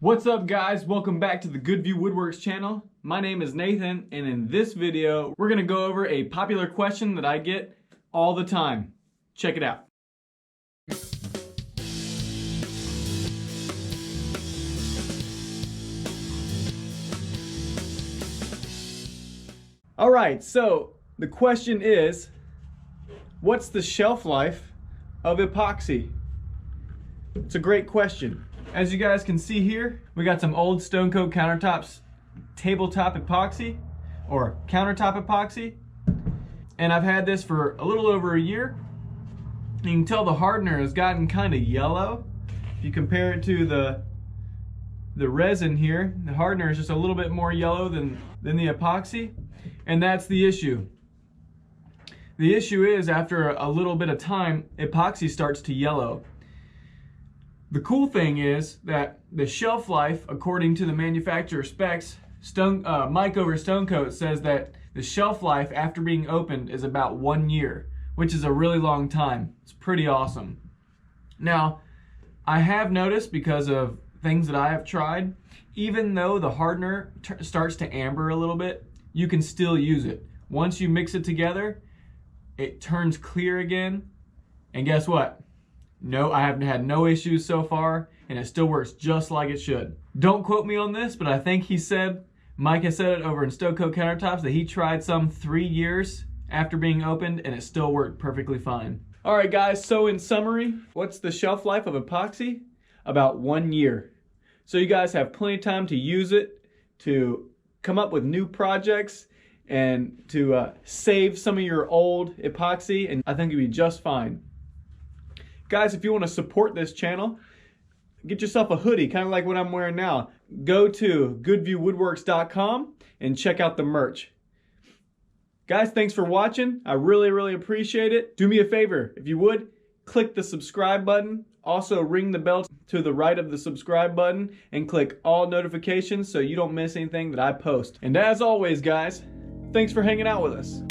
What's up guys, welcome back to the Goodview Woodworks channel. My name is Nathan, and in this video we're gonna go over a popular question that I get all the time. Check it out. Alright, so the question is, what's the shelf life of epoxy? It's a great question. As you guys can see here, we got some old Stone Coat countertops, tabletop epoxy, or countertop epoxy. And I've had this for a little over a year. You can tell the hardener has gotten kind of yellow. If you compare it to the resin here, the hardener is just a little bit more yellow than the epoxy. And that's the issue. The issue is after a little bit of time, epoxy starts to yellow. The cool thing is that the shelf life, according to the manufacturer specs, Mike over Stone Coat says that the shelf life after being opened is about 1 year, which is a really long time. It's pretty awesome. Now, I have noticed, because of things that I have tried, even though the hardener starts to amber a little bit, you can still use it. Once you mix it together, it turns clear again, and guess what? No, I haven't had no issues so far, and it still works just like it should. Don't quote me on this, but I think Mike has said it over in Stone Coat countertops, that he tried some 3 years after being opened, and it still worked perfectly fine. All right, guys, so in summary, what's the shelf life of epoxy? About 1 year. So you guys have plenty of time to use it, to come up with new projects, and to save some of your old epoxy, and I think you'll be just fine. Guys, if you want to support this channel, get yourself a hoodie, kind of like what I'm wearing now. Go to goodviewwoodworks.com and check out the merch. Guys, thanks for watching. I really appreciate it. Do me a favor, if you would, click the subscribe button. Also ring the bell to the right of the subscribe button and click all notifications so you don't miss anything that I post. And as always, guys, thanks for hanging out with us.